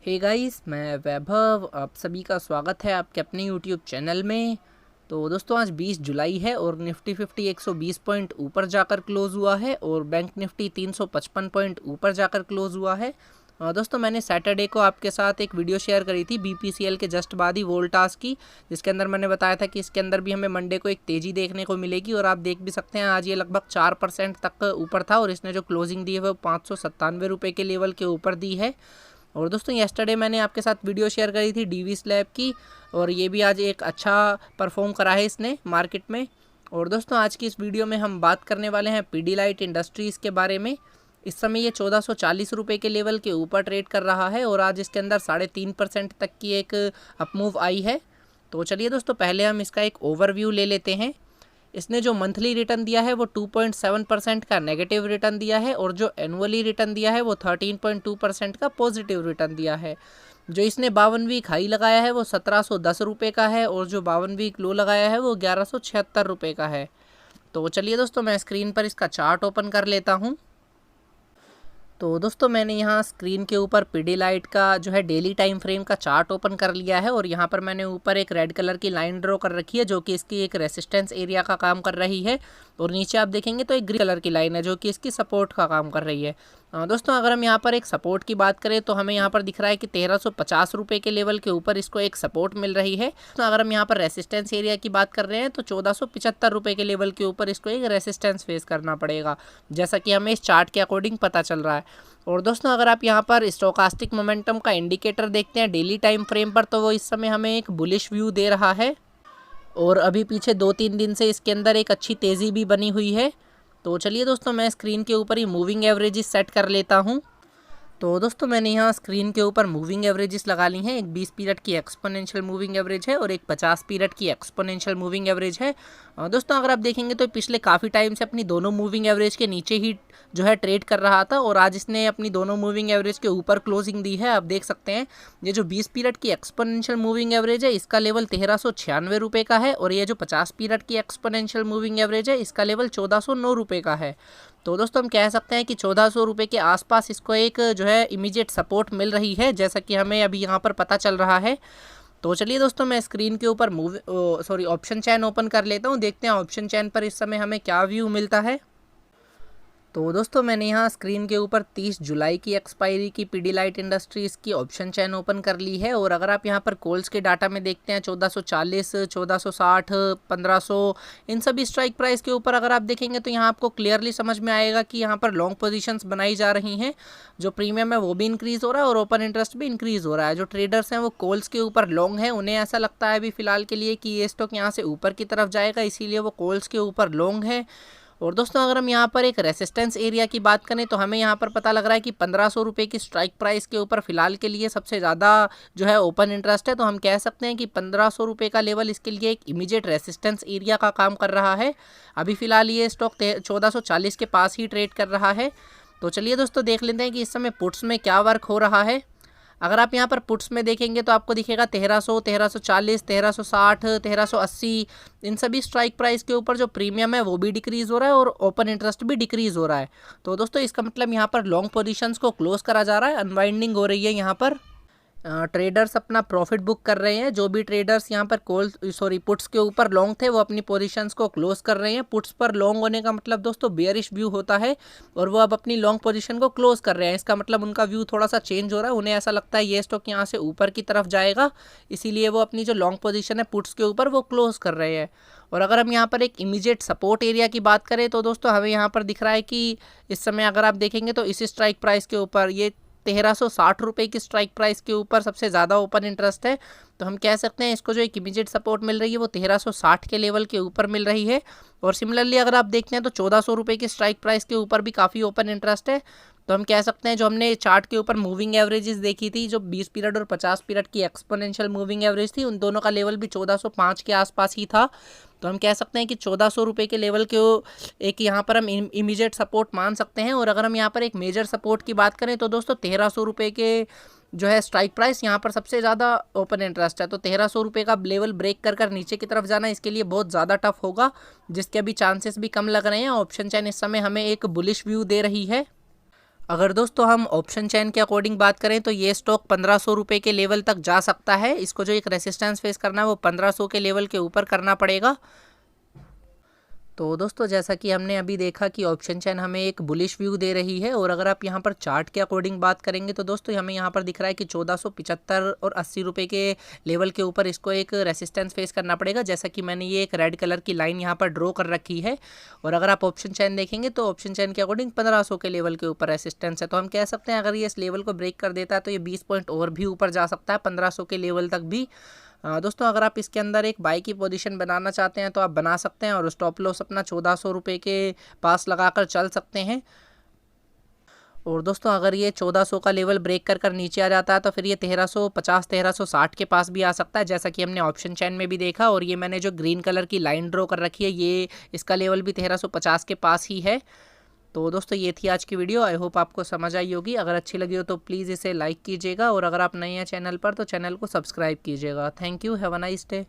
Hey guys, मैं वैभव। आप सभी का स्वागत है आपके अपने यूट्यूब चैनल में। तो दोस्तों, आज 20 जुलाई है और निफ्टी 50 120 पॉइंट ऊपर जाकर क्लोज़ हुआ है और बैंक निफ्टी 355 पॉइंट ऊपर जाकर क्लोज़ हुआ है। दोस्तों, मैंने सैटरडे को आपके साथ एक वीडियो शेयर करी थी BPCL के जस्ट बाद ही वोल्टास की, जिसके अंदर मैंने बताया था कि इसके अंदर भी हमें मंडे को एक तेज़ी देखने को मिलेगी। और आप देख भी सकते हैं, आज ये लगभग 4% तक ऊपर था और इसने जो क्लोजिंग दी है वो 597 रुपये के लेवल के ऊपर दी है। और दोस्तों, येस्टरडे मैंने आपके साथ वीडियो शेयर करी थी डीवी स्लैब की, और ये भी आज एक अच्छा परफॉर्म करा है इसने मार्केट में। और दोस्तों, आज की इस वीडियो में हम बात करने वाले हैं पीडीलाइट इंडस्ट्रीज़ के बारे में। इस समय ये 1440 रुपये के लेवल के ऊपर ट्रेड कर रहा है और आज इसके अंदर 3.5% तक की एक अपमूव आई है। तो चलिए दोस्तों, पहले हम इसका एक ओवरव्यू ले लेते हैं। इसने जो मंथली रिटर्न दिया है वो 2.7% का नेगेटिव रिटर्न दिया है और जो एनुअली रिटर्न दिया है वो 13.2% का पॉजिटिव रिटर्न दिया है। जो इसने 52 वीक हाई लगाया है वो 1710 रुपये का है और जो 52 वीक लो लगाया है वो 1176 रुपये का है। तो चलिए दोस्तों, मैं स्क्रीन पर इसका चार्ट ओपन कर लेता हूँ। तो दोस्तों, मैंने यहाँ स्क्रीन के ऊपर पीडीलाइट का जो है डेली टाइम फ्रेम का चार्ट ओपन कर लिया है और यहाँ पर मैंने ऊपर एक रेड कलर की लाइन ड्रॉ कर रखी है जो कि इसकी एक रेसिस्टेंस एरिया का काम कर रही है। और नीचे आप देखेंगे तो एक ग्रीन कलर की लाइन है जो कि इसकी सपोर्ट का काम कर रही है। दोस्तों, अगर हम यहाँ पर एक सपोर्ट की बात करें तो हमें यहाँ पर दिख रहा है कि 1350 रुपये के लेवल के ऊपर इसको एक सपोर्ट मिल रही है। तो अगर हम यहाँ पर रेसिस्टेंस एरिया की बात कर रहे हैं तो 1475 रुपये के लेवल के ऊपर इसको एक रेसिस्टेंस फेस करना पड़ेगा, जैसा कि हमें इस चार्ट के अकॉर्डिंग पता चल रहा है। और दोस्तों, अगर आप यहाँ पर स्टोकास्टिक मोमेंटम का इंडिकेटर देखते हैं डेली टाइम फ्रेम पर, तो वो इस समय हमें एक बुलिश व्यू दे रहा है और अभी पीछे 2-3 दिन से इसके अंदर एक अच्छी तेज़ी भी बनी हुई है। तो चलिए दोस्तों, मैं स्क्रीन के ऊपर ही मूविंग एवरेजेस सेट कर लेता हूँ। तो दोस्तों, मैंने यहाँ स्क्रीन के ऊपर मूविंग एवरेजेस लगा ली हैं। एक 20 पीरियड की एक्सपोनेंशियल मूविंग एवरेज है और एक 50 पीरियड की एक्सपोनेंशियल मूविंग एवरेज है। दोस्तों, अगर आप देखेंगे तो पिछले काफ़ी टाइम से अपनी दोनों मूविंग एवरेज के नीचे ही जो है ट्रेड कर रहा था और आज इसने अपनी दोनों मूविंग एवरेज के ऊपर क्लोजिंग दी है। आप देख सकते हैं, ये जो 20 पीरियड की एक्सपोनेंशियल मूविंग एवरेज है इसका लेवल 1396 रुपये का है और ये जो 50 पीरियड की एक्सपोनेंशियल मूविंग एवरेज है इसका लेवल 1409 रुपये का है। तो दोस्तों, हम कह सकते हैं कि 1400 रुपये के आसपास इसको एक जो है इमीडिएट सपोर्ट मिल रही है, जैसा कि हमें अभी यहाँ पर पता चल रहा है। तो चलिए दोस्तों, मैं स्क्रीन के ऊपर ऑप्शन चैन ओपन कर लेता हूँ। देखते हैं ऑप्शन चैन पर इस समय हमें क्या व्यू मिलता है। तो दोस्तों, मैंने यहाँ स्क्रीन के ऊपर 30 जुलाई की एक्सपायरी की पीडीलाइट इंडस्ट्रीज़ की ऑप्शन चैन ओपन कर ली है। और अगर आप यहाँ पर कॉल्स के डाटा में देखते हैं 1440, 1460, 1500, इन सभी स्ट्राइक प्राइस के ऊपर अगर आप देखेंगे तो यहाँ आपको क्लियरली समझ में आएगा कि यहाँ पर लॉन्ग पोजीशंस बनाई जा रही हैं। जो प्रीमियम है वो भी इंक्रीज़ हो रहा है और ओपन इंटरेस्ट भी इंक्रीज़ हो रहा है। जो ट्रेडर्स हैं वो कॉल्स के ऊपर लॉन्ग है, उन्हें ऐसा लगता है अभी फ़िलहाल के लिए कि ये स्टॉक यहाँ से ऊपर की तरफ जाएगा, इसीलिए वो कॉल्स के ऊपर लॉन्ग है। और दोस्तों, अगर हम यहाँ पर एक रेसिस्टेंस एरिया की बात करें तो हमें यहाँ पर पता लग रहा है कि 1500 रुपये की स्ट्राइक प्राइस के ऊपर फिलहाल के लिए सबसे ज़्यादा जो है ओपन इंटरेस्ट है। तो हम कह सकते हैं कि 1500 रुपये का लेवल इसके लिए एक इमीडिएट रेसिस्टेंस एरिया का काम कर रहा है। अभी फ़िलहाल ये स्टॉक 1440 के पास ही ट्रेड कर रहा है। तो चलिए दोस्तों, देख लेते हैं कि इस समय पुट्स में क्या वर्क हो रहा है। अगर आप यहाँ पर पुट्स में देखेंगे तो आपको दिखेगा 1300, 1340, 1360, 1380, इन सभी स्ट्राइक प्राइस के ऊपर जो प्रीमियम है वो भी डिक्रीज़ हो रहा है और ओपन इंटरेस्ट भी डिक्रीज़ हो रहा है। तो दोस्तों, इसका मतलब यहाँ पर लॉन्ग पोजीशंस को क्लोज करा जा रहा है, अनवाइंडिंग हो रही है। यहाँ पर ट्रेडर्स अपना प्रॉफिट बुक कर रहे हैं। जो भी ट्रेडर्स यहाँ पर पुट्स के ऊपर लॉन्ग थे वो अपनी पोजीशंस को क्लोज कर रहे हैं। पुट्स पर लॉन्ग होने का मतलब दोस्तों बेयरिश व्यू होता है और वो अब अपनी लॉन्ग पोजीशन को क्लोज कर रहे हैं। इसका मतलब उनका व्यू थोड़ा सा चेंज हो रहा है, उन्हें ऐसा लगता है ये स्टॉक यहाँ से ऊपर की तरफ जाएगा, इसीलिए वो अपनी जो लॉन्ग पोजीशन है पुट्स के ऊपर वो क्लोज कर रहे हैं। और अगर हम यहाँ पर एक इमीडिएट सपोर्ट एरिया की बात करें तो दोस्तों, हमें यहाँ पर दिख रहा है कि इस समय अगर आप देखेंगे तो इस स्ट्राइक प्राइस के ऊपर ये 1360 रुपये की स्ट्राइक प्राइस के ऊपर सबसे ज़्यादा ओपन इंटरेस्ट है। तो हम कह सकते हैं इसको जो एक इमीडिएट सपोर्ट मिल रही है वो 1360 के लेवल के ऊपर मिल रही है। और सिमिलरली अगर आप देखते हैं तो 1400 रुपये की स्ट्राइक प्राइस के ऊपर भी काफ़ी ओपन इंटरेस्ट है। तो हम कह सकते हैं जो हमने चार्ट के ऊपर मूविंग एवरेजेस देखी थी, जो 20 पीरियड और 50 पीरियड की एक्सपोनेंशियल मूविंग एवरेज थी, उन दोनों का लेवल भी 1405 के आसपास ही था। तो हम कह सकते हैं कि 1400 रुपये के लेवल के एक यहाँ पर हम इमीडिएट सपोर्ट मान सकते हैं। और अगर हम यहाँ पर एक मेजर सपोर्ट की बात करें तो दोस्तों 1300 रुपये के जो है स्ट्राइक प्राइस यहाँ पर सबसे ज़्यादा ओपन इंटरेस्ट है। तो 1300 रुपये का लेवल ब्रेक कर नीचे की तरफ जाना इसके लिए बहुत ज़्यादा टफ होगा, जिसके अभी चांसेस भी कम लग रहे हैं। ऑप्शन चैन इस समय हमें एक बुलिश व्यू दे रही है। अगर दोस्तों हम ऑप्शन चेन के अकॉर्डिंग बात करें तो ये स्टॉक 1500 रुपये के लेवल तक जा सकता है। इसको जो एक रेसिस्टेंस फेस करना है वो 1500 के लेवल के ऊपर करना पड़ेगा। तो दोस्तों जैसा कि हमने अभी देखा कि ऑप्शन चेन हमें एक बुलिश व्यू दे रही है, और अगर आप यहाँ पर चार्ट के अकॉर्डिंग बात करेंगे तो दोस्तों हमें यहाँ पर दिख रहा है कि 1475 और 80 रुपये के लेवल के ऊपर इसको एक रेसिस्टेंस फेस करना पड़ेगा। जैसा कि मैंने ये एक रेड कलर की लाइन यहाँ पर ड्रॉ कर रखी है, और अगर आप ऑप्शन चेन देखेंगे तो ऑप्शन चेन के अकॉर्डिंग 1500 के लेवल के ऊपर रेसिस्टेंस है। तो हम कह सकते हैं अगर ये इस लेवल को ब्रेक कर देता है तो ये 20 पॉइंट और भी ऊपर जा सकता है, 1500 के लेवल तक भी। दोस्तों अगर आप इसके अंदर एक बाई की पोजीशन बनाना चाहते हैं तो आप बना सकते हैं, और स्टॉप लॉस अपना 1400 रुपये के पास लगाकर चल सकते हैं। और दोस्तों अगर ये 1400 का लेवल ब्रेक कर नीचे आ जाता है तो फिर ये 1350 1360 के पास भी आ सकता है, जैसा कि हमने ऑप्शन चेन में भी देखा। और ये मैंने जो ग्रीन कलर की लाइन ड्रॉ कर रखी है ये इसका लेवल भी 1350 के पास ही है। तो दोस्तों ये थी आज की वीडियो। आई होप आपको समझ आई होगी। अगर अच्छी लगी हो तो प्लीज़ इसे लाइक कीजिएगा, और अगर आप नए हैं चैनल पर तो चैनल को सब्सक्राइब कीजिएगा। Thank you, have a nice day.